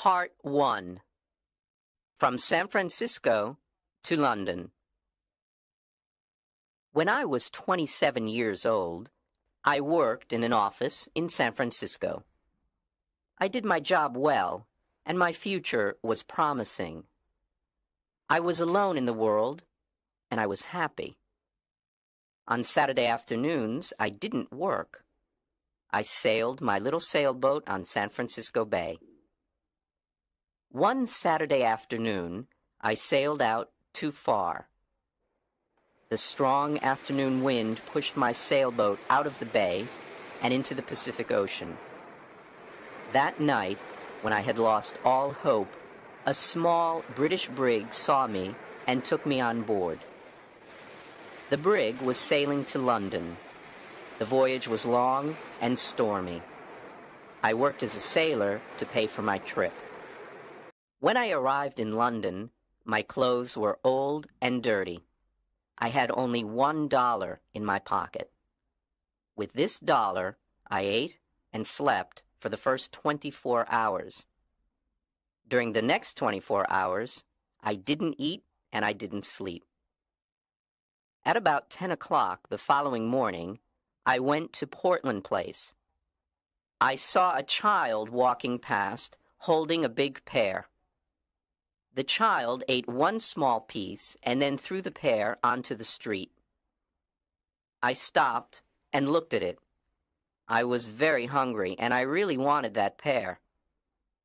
Part 1. From San Francisco to London. When I was 27 years old, I worked in an office in San Francisco. I did my job well, and my future was promising. I was alone in the world, and I was happy. On Saturday afternoons, I didn't work. I sailed my little sailboat on San Francisco Bay. One Saturday afternoon, I sailed out too far. The strong afternoon wind pushed my sailboat out of the bay and into the Pacific Ocean. That night, when I had lost all hope, a small British brig saw me and took me on board. The brig was sailing to London. The voyage was long and stormy. I worked as a sailor to pay for my trip. When I arrived in London, my clothes were old and dirty. I had only $1 in my pocket. With this dollar, I ate and slept for the first 24 hours. During the next 24 hours, I didn't eat and I didn't sleep. At about 10 o'clock the following morning, I went to Portland Place. I saw a child walking past holding a big pear. The child ate one small piece and then threw the pear onto the street. I stopped and looked at it. I was very hungry and I really wanted that pear.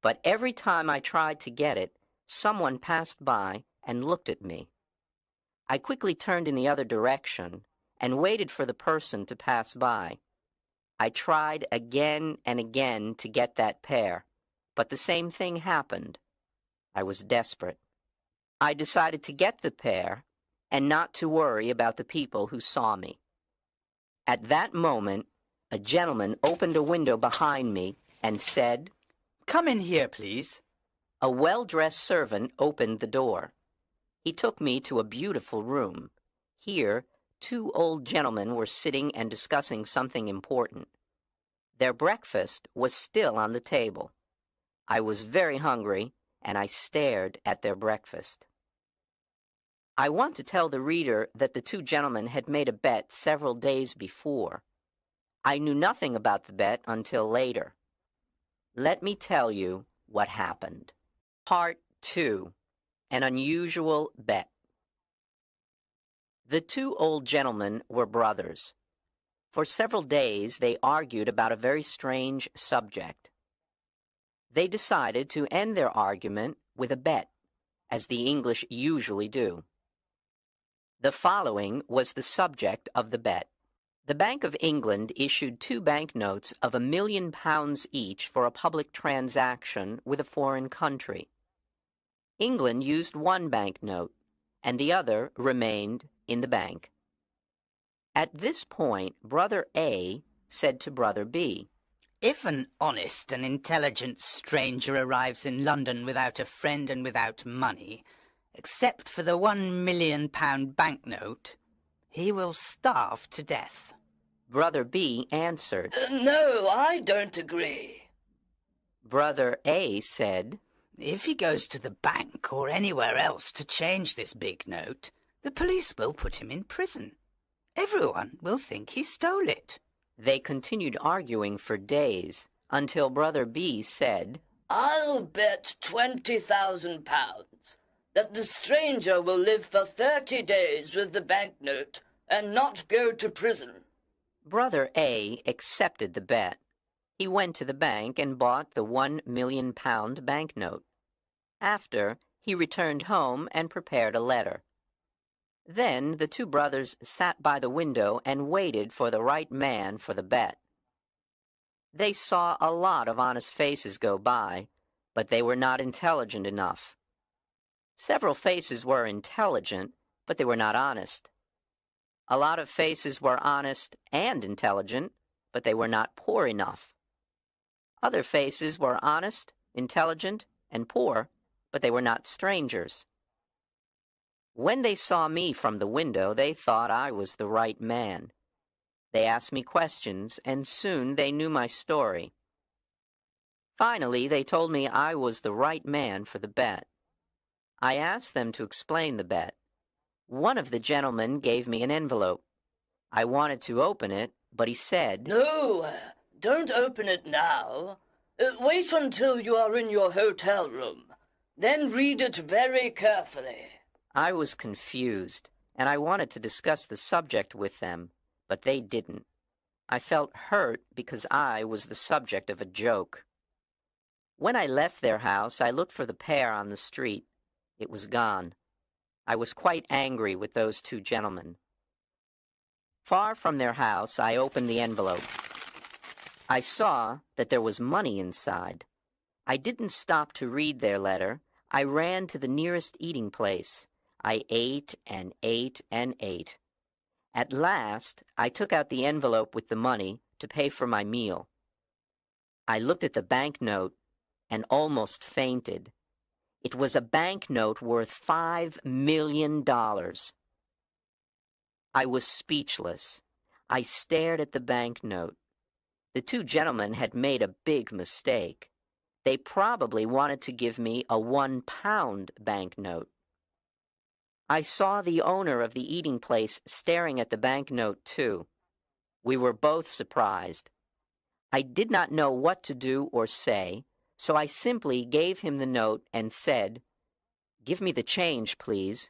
But every time I tried to get it, someone passed by and looked at me. I quickly turned in the other direction and waited for the person to pass by. I tried again and again to get that pear, but the same thing happened. I was desperate. I decided to get the pear and not to worry about the people who saw me. At that moment, a gentleman opened a window behind me and said, "Come in here, please." A well-dressed servant opened the door. He took me to a beautiful room. Here, two old gentlemen were sitting and discussing something important. Their breakfast was still on the table. I was very hungry, and I stared at their breakfast. I want to tell the reader that the two gentlemen had made a bet several days before. I knew nothing about the bet until later. Let me tell you what happened. Part 2. An unusual bet. The two old gentlemen were brothers. For several days they argued about a very strange subject. They decided to end their argument with a bet, as the English usually do. The following was the subject of the bet. The Bank of England issued 2 banknotes of £1 million each for a public transaction with a foreign country. England used one banknote, and the other remained in the bank. At this point, Brother A said to Brother B, "If an honest and intelligent stranger arrives in London without a friend and without money, except for the £1 million banknote, he will starve to death." Brother B answered, No, I don't agree. Brother A said, "If he goes to the bank or anywhere else to change this big note, the police will put him in prison. Everyone will think he stole it." They continued arguing for days until Brother B said, I'll bet £20,000 that the stranger will live for 30 days with the banknote and not go to prison. Brother A accepted the bet. He went to the bank and bought the £1 million banknote. After, he returned home and prepared a letter. Then the two brothers sat by the window and waited for the right man for the bet. They saw a lot of honest faces go by, but they were not intelligent enough. Several faces were intelligent, but they were not honest. A lot of faces were honest and intelligent, but they were not poor enough. Other faces were honest, intelligent, and poor, but they were not strangers. When they saw me from the window, they thought I was the right man. They asked me questions, and soon they knew my story. Finally, they told me I was the right man for the bet. I asked them to explain the bet. One of the gentlemen gave me an envelope. I wanted to open it, but he said, "No, don't open it now. Wait until you are in your hotel room. Then read it very carefully." I was confused, and I wanted to discuss the subject with them, but they didn't. I felt hurt because I was the subject of a joke. When I left their house, I looked for the pair on the street. It was gone. I was quite angry with those two gentlemen. Far from their house, I opened the envelope. I saw that there was money inside. I didn't stop to read their letter. I ran to the nearest eating place. I ate and ate and ate. At last, I took out the envelope with the money to pay for my meal. I looked at the banknote and almost fainted. It was a banknote worth $5 million. I was speechless. I stared at the banknote. The two gentlemen had made a big mistake. They probably wanted to give me a 1-pound banknote. I saw the owner of the eating place staring at the banknote, too. We were both surprised. I did not know what to do or say, so I simply gave him the note and said, "Give me the change, please."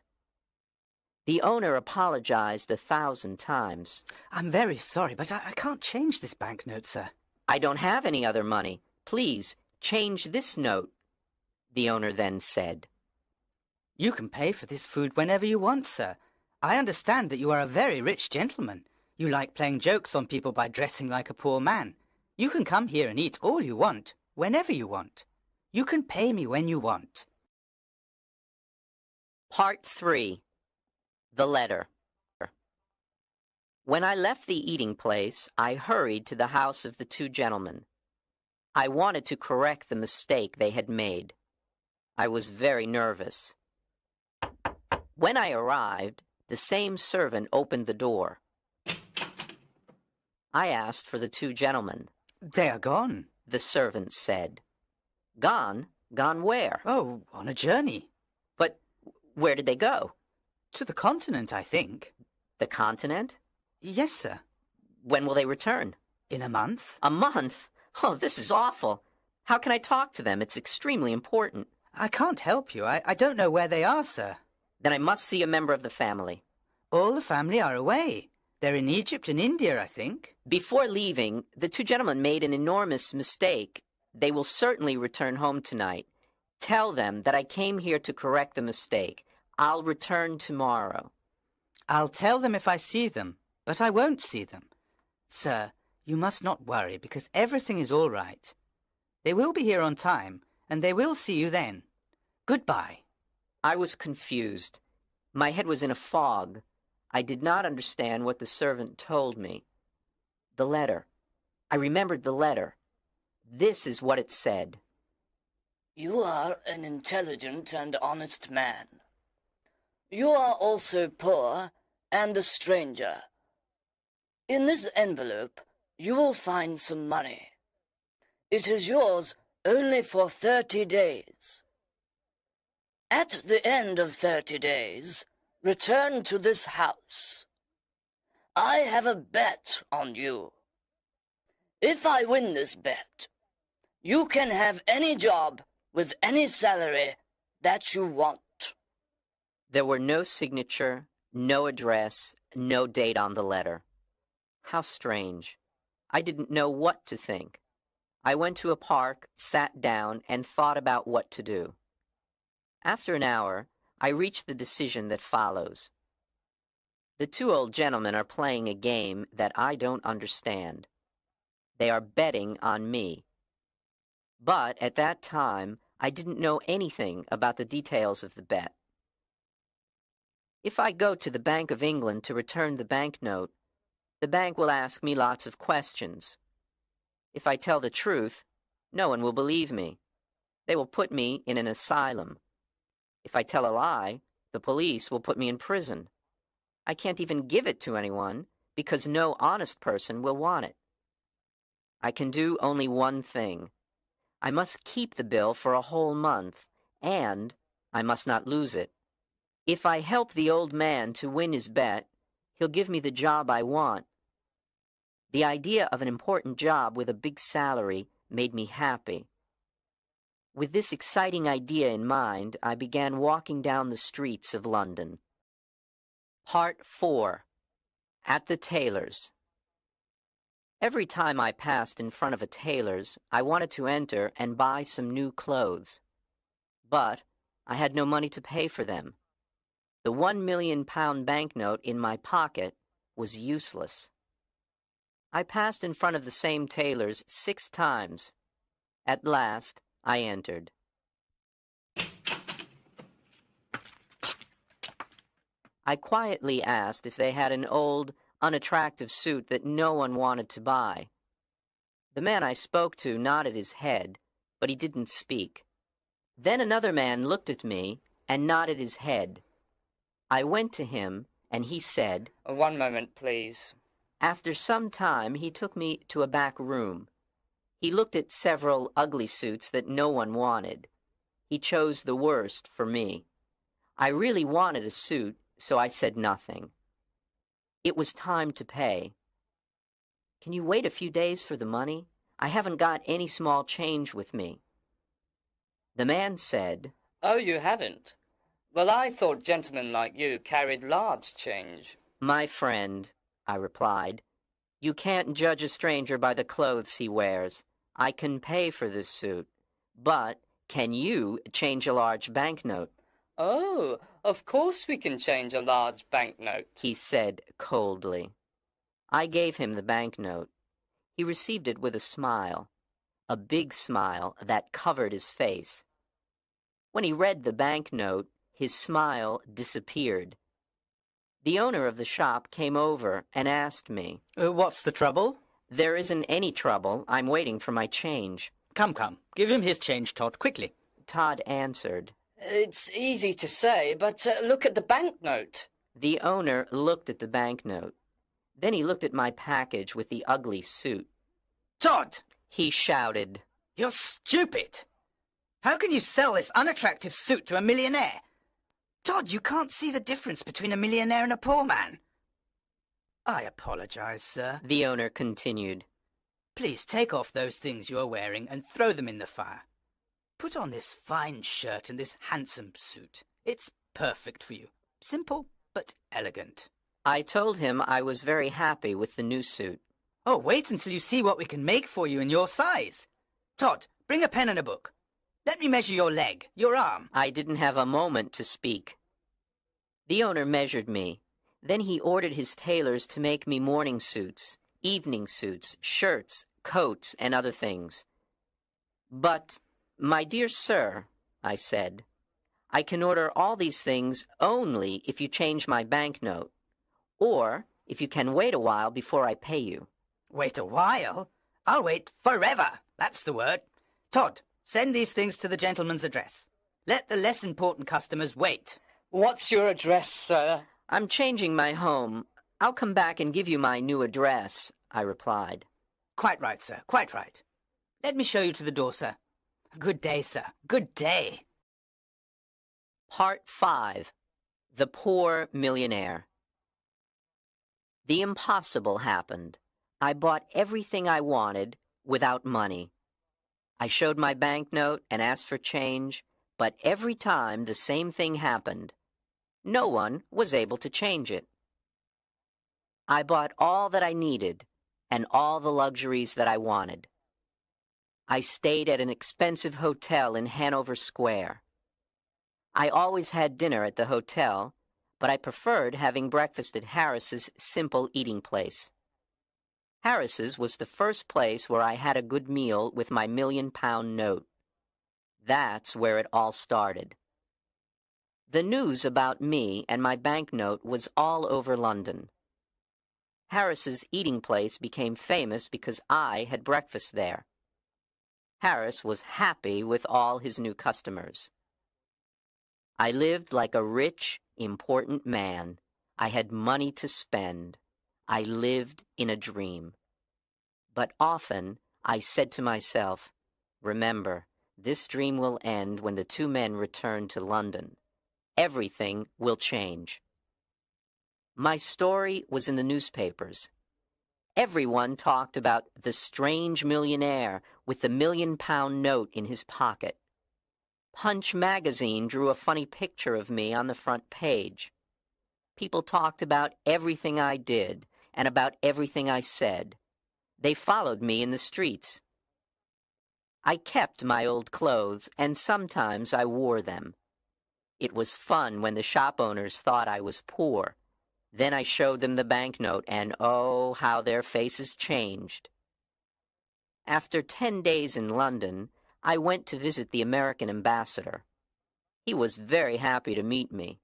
The owner apologized 1,000 times. "I'm very sorry, but I can't change this banknote, sir." "I don't have any other money. Please, change this note," the owner then said. "You can pay for this food whenever you want, sir. I understand that you are a very rich gentleman. You like playing jokes on people by dressing like a poor man. You can come here and eat all you want, whenever you want. You can pay me when you want." Part 3. The Letter. When I left the eating place, I hurried to the house of the two gentlemen. I wanted to correct the mistake they had made. I was very nervous. When I arrived, the same servant opened the door. I asked for the two gentlemen. "They are gone." The servant said. "Gone? Gone where?" "Oh, on a journey." "But where did they go?" "To the continent, I think." "The continent?" "Yes, sir." "When will they return?" "In a month." "A month? Oh, this is awful. How can I talk to them? It's extremely important." "I can't help you. I don't know where they are, sir." "Then I must see a member of the family." "All the family are away. They're in Egypt and India, I think." Before leaving, the two gentlemen made an enormous mistake. They will certainly return home tonight. Tell them that I came here to correct the mistake. I'll return tomorrow." "I'll tell them if I see them, but I won't see them. Sir, you must not worry, because everything is all right. They will be here on time, and they will see you then. Goodbye." I was confused. My head was in a fog. I did not understand what the servant told me. The letter. I remembered the letter. This is what it said. "You are an intelligent and honest man. You are also poor and a stranger. In this envelope you will find some money. It is yours only for 30 days. At the end of 30 days, return to this house. I have a bet on you. If I win this bet, you can have any job with any salary that you want." There were no signature, no address, no date on the letter. How strange. I didn't know what to think. I went to a park, sat down, and thought about what to do. After an hour, I reached the decision that follows. The two old gentlemen are playing a game that I don't understand. They are betting on me. But at that time, I didn't know anything about the details of the bet. If I go to the Bank of England to return the banknote, the bank will ask me lots of questions. If I tell the truth, no one will believe me. They will put me in an asylum. If I tell a lie, the police will put me in prison. I can't even give it to anyone because no honest person will want it. I can do only one thing. I must keep the bill for a whole month, and I must not lose it. If I help the old man to win his bet, he'll give me the job I want. The idea of an important job with a big salary made me happy. With this exciting idea in mind, I began walking down the streets of London. Part 4. At the tailor's. Every time I passed in front of a tailor's, I wanted to enter and buy some new clothes. But I had no money to pay for them. The £1 million banknote in my pocket was useless. I passed in front of the same tailor's 6 times. At last, I entered. I quietly asked if they had an old, unattractive suit that no one wanted to buy. The man I spoke to nodded his head, but he didn't speak. Then another man looked at me and nodded his head. I went to him, and he said, "One moment, please." After some time, he took me to a back room. He looked at several ugly suits that no one wanted. He chose the worst for me. I really wanted a suit, so I said nothing. It was time to pay. "Can you wait a few days for the money? I haven't got any small change with me." The man said, "Oh, you haven't? Well, I thought gentlemen like you carried large change." "My friend," I replied, "you can't judge a stranger by the clothes he wears. I can pay for this suit, but can you change a large banknote?" "Oh, of course we can change a large banknote," he said coldly. I gave him the banknote. He received it with a smile, a big smile that covered his face. When he read the banknote, his smile disappeared. The owner of the shop came over and asked me, What's the trouble? "There isn't any trouble. I'm waiting for my change." Come, give him his change, Todd, quickly. Todd answered. "It's easy to say, but look at the banknote." The owner looked at the banknote. Then he looked at my package with the ugly suit. Todd! He shouted. You're stupid! How can you sell this unattractive suit to a millionaire? Todd, you can't see the difference between a millionaire and a poor man. I apologize, sir. The owner continued. Please take off those things you are wearing and throw them in the fire. Put on this fine shirt and this handsome suit. It's perfect for you. Simple, but elegant. I told him I was very happy with the new suit. Oh, wait until you see what we can make for you in your size. Todd, bring a pen and a book. Let me measure your leg, your arm. I didn't have a moment to speak. The owner measured me. Then he ordered his tailors to make me morning suits, evening suits, shirts, coats, and other things. "But, my dear sir," I said, "I can order all these things only if you change my banknote, or if you can wait a while before I pay you." Wait a while? I'll wait forever. That's the word. Todd, send these things to the gentleman's address. Let the less important customers wait. "What's your address, sir?" "I'm changing my home. I'll come back and give you my new address," I replied. Quite right, sir, quite right. Let me show you to the door, sir. Good day, sir. Good day. Part 5. The Poor Millionaire. The impossible happened. I bought everything I wanted without money. I showed my banknote and asked for change, but every time the same thing happened. No one was able to change it. I bought all that I needed and all the luxuries that I wanted. I stayed at an expensive hotel in Hanover Square. I always had dinner at the hotel, but I preferred having breakfast at Harris's simple eating place. Harris's was the first place where I had a good meal with my £1 million note. That's where it all started. The news about me and my banknote was all over London. Harris's eating place became famous because I had breakfast there. Harris was happy with all his new customers. I lived like a rich, important man. I had money to spend. I lived in a dream. But often I said to myself, Remember, this dream will end when the two men return to London. Everything will change. My story was in the newspapers. Everyone talked about the strange millionaire with the £1,000,000 note in his pocket. Punch magazine drew a funny picture of me on the front page. People talked about everything I did and about everything I said. They followed me in the streets. I kept my old clothes, and sometimes I wore them. It was fun when the shop owners thought I was poor. Then I showed them the banknote, and oh, how their faces changed. After 10 days in London, I went to visit the American ambassador. He was very happy to meet me.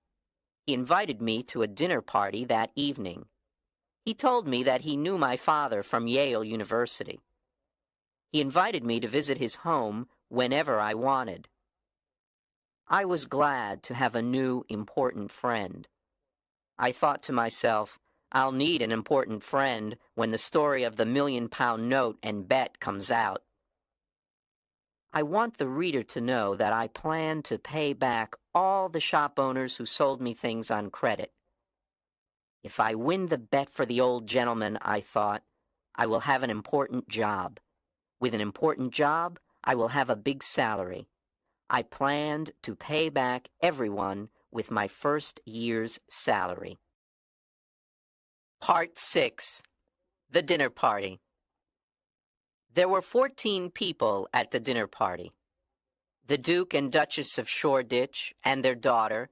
He invited me to a dinner party that evening. He told me that he knew my father from Yale University. He invited me to visit his home whenever I wanted. I was glad to have a new, important friend. I thought to myself, I'll need an important friend when the story of the £1,000,000 note and bet comes out. I want the reader to know that I plan to pay back all the shop owners who sold me things on credit. If I win the bet for the old gentleman, I thought, I will have an important job. With an important job, I will have a big salary. I planned to pay back everyone with my first year's salary. Part 6. The Dinner Party. There were 14 people at the dinner party. The Duke and Duchess of Shoreditch and their daughter,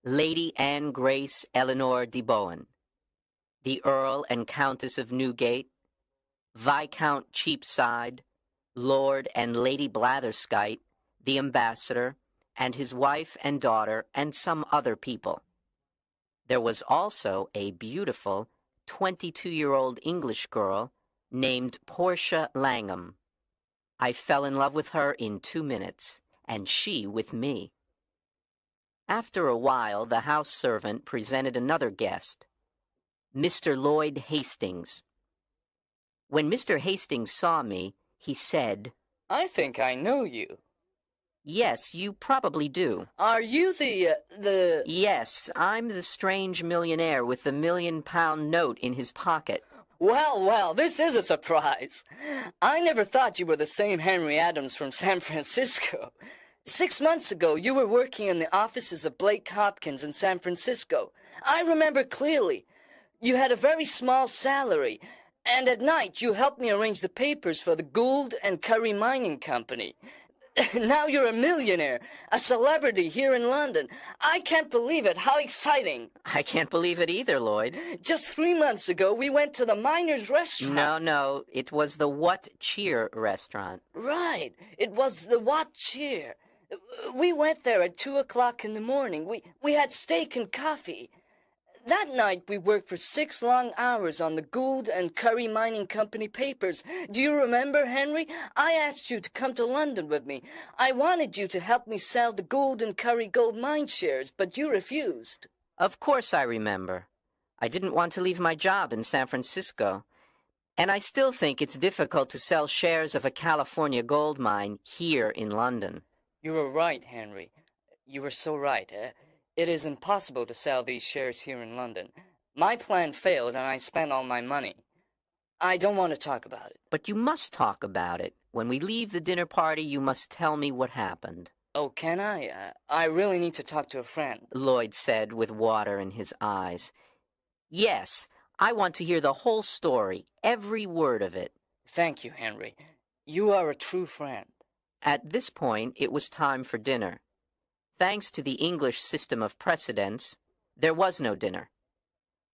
Lady Anne Grace Eleanor de Bohun, the Earl and Countess of Newgate, Viscount Cheapside, Lord and Lady Blatherskite, the ambassador, and his wife and daughter, and some other people. There was also a beautiful 22-year-old English girl named Portia Langham. I fell in love with her in 2 minutes, and she with me. After a while, the house servant presented another guest, Mr. Lloyd Hastings. When Mr. Hastings saw me, he said, I think I know you. Yes, you probably do. Are you the... Yes, I'm the strange millionaire with the £1,000,000 note in his pocket. Well, this is a surprise. I never thought you were the same Henry Adams from San Francisco. 6 months ago, you were working in the offices of Blake Hopkins in San Francisco. I remember clearly. You had a very small salary, and at night you helped me arrange the papers for the Gould and Curry Mining Company. Now you're a millionaire, a celebrity here in London. I can't believe it. How exciting. I can't believe it either, Lloyd. Just 3 months ago, we went to the Miners' Restaurant. No, it was the What Cheer restaurant. Right. It was the What Cheer. We went there at 2 o'clock in the morning. We had steak and coffee. That night, we worked for 6 long hours on the Gould and Curry Mining Company papers. Do you remember, Henry? I asked you to come to London with me. I wanted you to help me sell the Gould and Curry gold mine shares, but you refused. Of course I remember. I didn't want to leave my job in San Francisco. And I still think it's difficult to sell shares of a California gold mine here in London. You were right, Henry. You were so right. It is impossible to sell these shares here in London. My plan failed, and I spent all my money. I don't want to talk about it. But you must talk about it. When we leave the dinner party, you must tell me what happened. Oh, can I? I really need to talk to a friend. Lloyd said with water in his eyes. Yes, I want to hear the whole story, every word of it. Thank you, Henry. You are a true friend. At this point, it was time for dinner. Thanks to the English system of precedence, there was no dinner.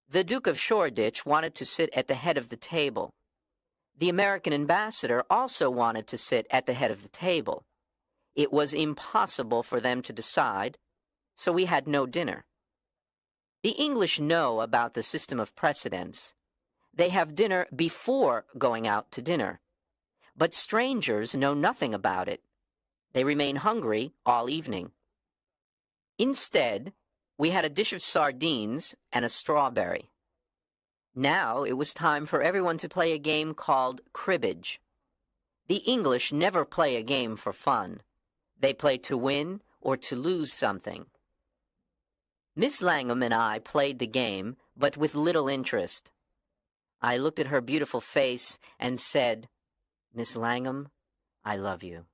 The Duke of Shoreditch wanted to sit at the head of the table. The American ambassador also wanted to sit at the head of the table. It was impossible for them to decide, so we had no dinner. The English know about the system of precedence. They have dinner before going out to dinner. But strangers know nothing about it. They remain hungry all evening. Instead, we had a dish of sardines and a strawberry. Now it was time for everyone to play a game called cribbage. The English never play a game for fun. They play to win or to lose something. Miss Langham and I played the game, but with little interest. I looked at her beautiful face and said, "Miss Langham, I love you."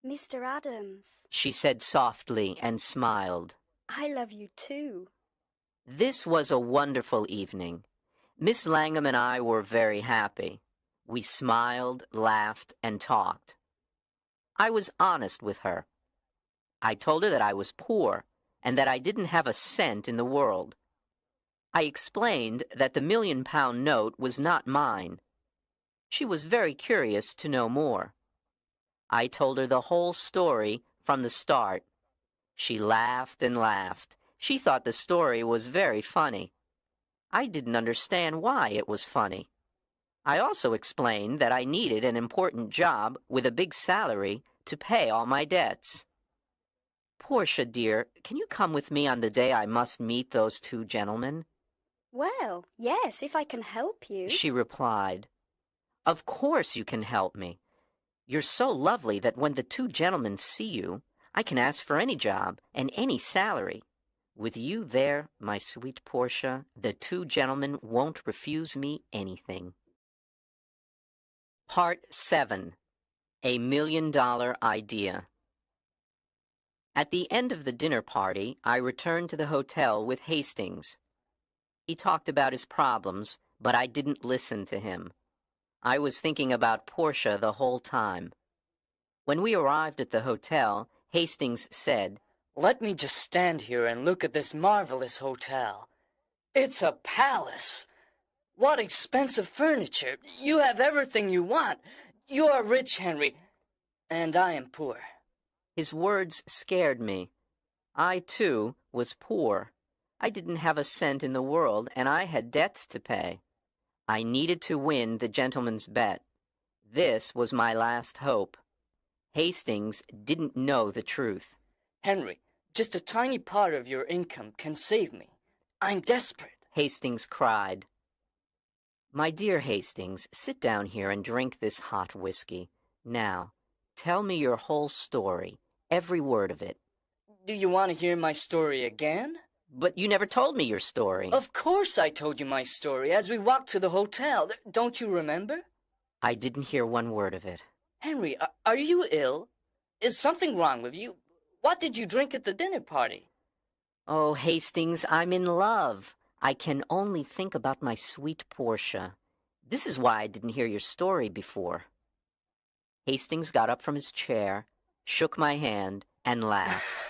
Mr. Adams, She said softly and smiled. I love you too. This was a wonderful evening. Miss Langham and I were very happy. We smiled, laughed, and talked. I was honest with her. I told her that I was poor and that I didn't have a cent in the world. I explained that the £1,000,000 note was not mine. She was very curious to know more. I told her the whole story from the start. She laughed and laughed. She thought the story was very funny. I didn't understand why it was funny. I also explained that I needed an important job with a big salary to pay all my debts. "Portia, dear, can you come with me on the day I must meet those two gentlemen?" Well, yes, if I can help you. She replied. "Of course you can help me. You're so lovely that when the two gentlemen see you, I can ask for any job and any salary. With you there, my sweet Portia, the two gentlemen won't refuse me anything." Part 7. A $1,000,000 Idea. At the end of the dinner party, I returned to the hotel with Hastings. He talked about his problems, but I didn't listen to him. I was thinking about Portia the whole time. When we arrived at the hotel, Hastings said, Let me just stand here and look at this marvelous hotel. It's a palace. What expensive furniture. You have everything you want. You are rich, Henry, and I am poor. His words scared me. I, too, was poor. I didn't have a cent in the world, and I had debts to pay. I needed to win the gentleman's bet. This was my last hope. Hastings didn't know the truth. Henry, just a tiny part of your income can save me. I'm desperate. Hastings cried. "My dear Hastings, sit down here and drink this hot whiskey. Now, tell me your whole story, every word of it." Do you want to hear my story again? "But you never told me your story." Of course I told you my story as we walked to the hotel. Don't you remember? I didn't hear one word of it. Henry, are you ill? Is something wrong with you? What did you drink at the dinner party? "Oh, Hastings, I'm in love. I can only think about my sweet Portia. This is why I didn't hear your story before." Hastings got up from his chair, shook my hand, and laughed.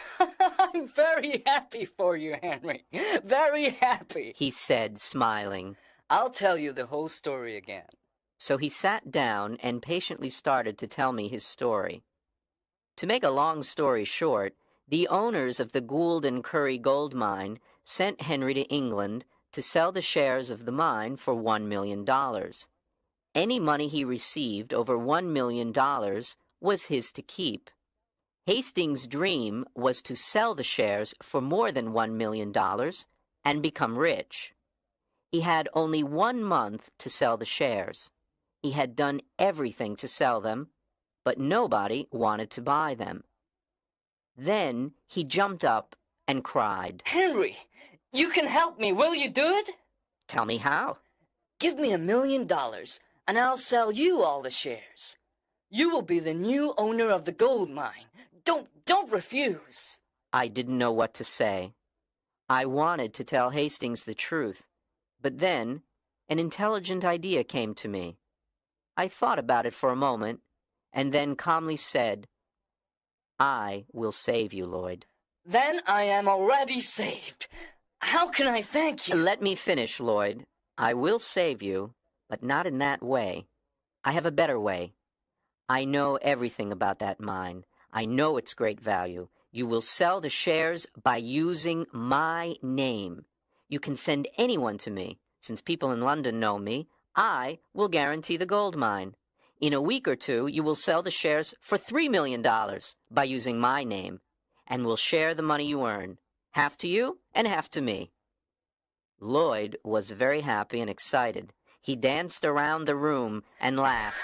I'm very happy for you, Henry. Very happy, He said, smiling. I'll tell you the whole story again. So he sat down and patiently started to tell me his story. To make a long story short, the owners of the Gould and Curry gold mine sent Henry to England to sell the shares of the mine for $1 million. Any money he received over $1 million was his to keep. Hastings' dream was to sell the shares for more than $1 million and become rich. He had only 1 month to sell the shares. He had done everything to sell them, but nobody wanted to buy them. Then he jumped up and cried, Henry, you can help me. Will you do it? "Tell me how." Give me $1 million, and I'll sell you all the shares. You will be the new owner of the gold mine. Don't refuse. I didn't know what to say. I wanted to tell Hastings the truth, but then an intelligent idea came to me. I thought about it for a moment, and then calmly said, "I will save you, Lloyd." Then I am already saved. How can I thank you? "Let me finish, Lloyd. I will save you, but not in that way. I have a better way. I know everything about that mine. I know its great value. You will sell the shares by using my name. You can send anyone to me. Since people in London know me, I will guarantee the gold mine. In a week or two, you will sell the shares for $3 million by using my name, and will share the money you earn, half to you and half to me." Lloyd was very happy and excited. He danced around the room and laughed.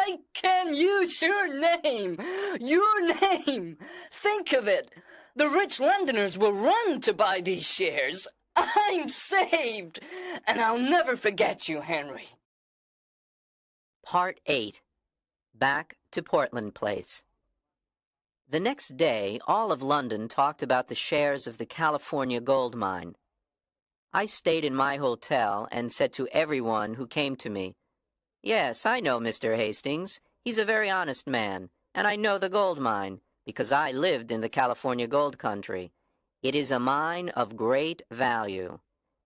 I can use your name! Your name! Think of it! The rich Londoners will run to buy these shares. I'm saved! And I'll never forget you, Henry. Part 8. Back to Portland Place. The next day, all of London talked about the shares of the California gold mine. I stayed in my hotel and said to everyone who came to me, "Yes, I know Mr. Hastings. He's a very honest man, and I know the gold mine, because I lived in the California gold country. It is a mine of great value."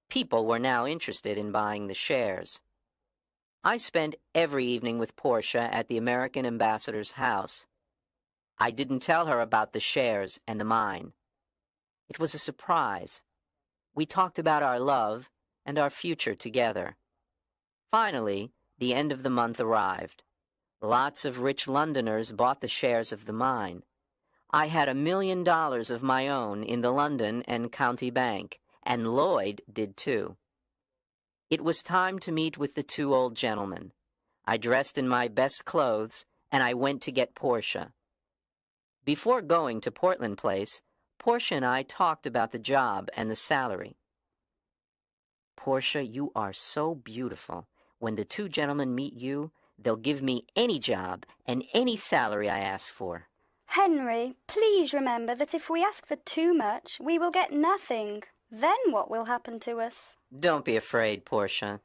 People were now interested in buying the shares. I spent every evening with Portia at the American ambassador's house. I didn't tell her about the shares and the mine. It was a surprise. We talked about our love and our future together. Finally, the end of the month arrived. Lots of rich Londoners bought the shares of the mine. I had $1 million of my own in the London and County Bank, and Lloyd did too. It was time to meet with the two old gentlemen. I dressed in my best clothes, and I went to get Portia. Before going to Portland Place, Portia and I talked about the job and the salary. "Portia, you are so beautiful. When the two gentlemen meet you, they'll give me any job and any salary I ask for." Henry, please remember that if we ask for too much, we will get nothing. Then what will happen to us? "Don't be afraid, Portia."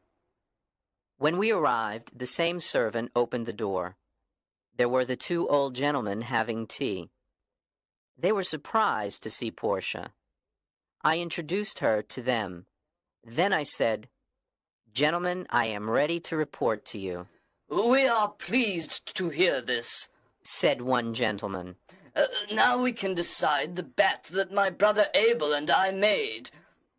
When we arrived, the same servant opened the door. There were the two old gentlemen having tea. They were surprised to see Portia. I introduced her to them. Then I said, "Gentlemen, I am ready to report to you," We are pleased to hear this, said one gentleman. Now we can decide the bet that my brother Abel and I made.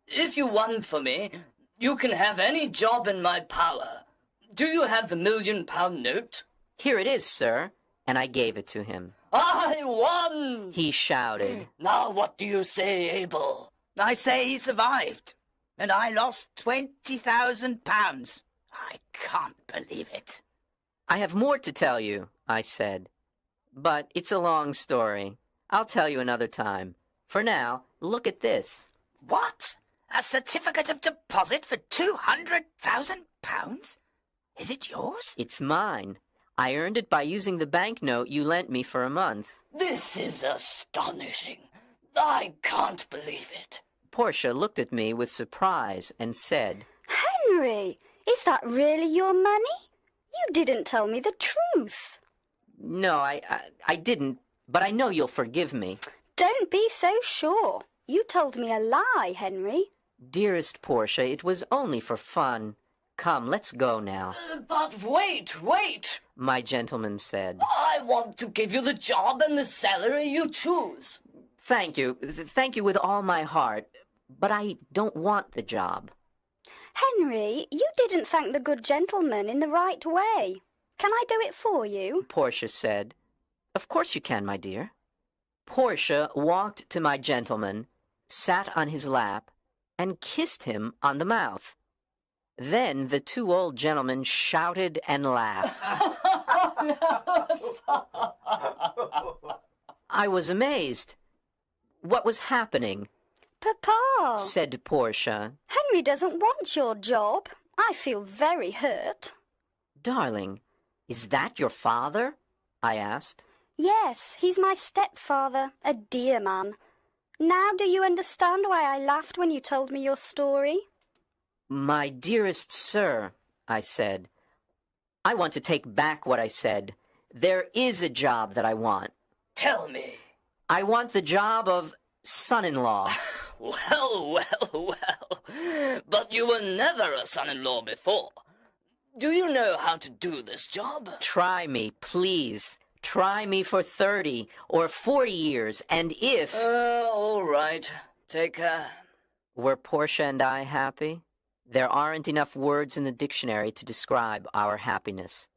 If you won for me, you can have any job in my power. Do you have the £1 million note? "Here it is, sir," and I gave it to him. I won! He shouted. Now what do you say, Abel? I say he survived, and I lost £20,000. I can't believe it. "I have more to tell you," I said. "But it's a long story. I'll tell you another time. For now, look at this." What? A certificate of deposit for £200,000? Is it yours? "It's mine. I earned it by using the banknote you lent me for a month." This is astonishing. I can't believe it. Portia looked at me with surprise and said, Henry, is that really your money? You didn't tell me the truth. "No, I didn't, but I know you'll forgive me." Don't be so sure. You told me a lie, Henry. "Dearest Portia, it was only for fun. Come, let's go now," But wait! my gentleman said. I want to give you the job and the salary you choose. Thank you with all my heart, but I don't want the job." Henry, you didn't thank the good gentleman in the right way. Can I do it for you? Portia said. "Of course you can, my dear." Portia walked to my gentleman, sat on his lap, and kissed him on the mouth. Then the two old gentlemen shouted and laughed. I was amazed. What was happening? Papa, Said Portia. Henry doesn't want your job. I feel very hurt. "Darling, is that your father?" I asked. Yes, he's my stepfather, a dear man. Now do you understand why I laughed when you told me your story? "My dearest sir," I said, "I want to take back what I said. There is a job that I want. Tell me. I want the job of son-in-law." Well. But you were never a son-in-law before. Do you know how to do this job? "Try me, please. Try me for 30 or 40 years, and if..." All right. Take care. Were Portia and I happy? There aren't enough words in the dictionary to describe our happiness.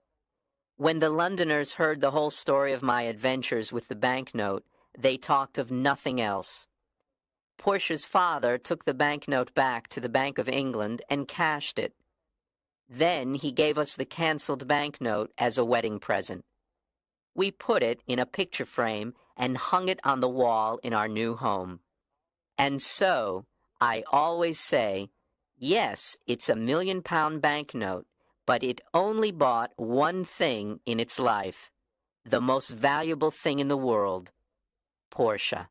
When the Londoners heard the whole story of my adventures with the banknote, they talked of nothing else. Portia's father took the banknote back to the Bank of England and cashed it. Then he gave us the canceled banknote as a wedding present. We put it in a picture frame and hung it on the wall in our new home. And so, I always say, yes, it's a £1,000,000 banknote, but it only bought one thing in its life, the most valuable thing in the world, Portia.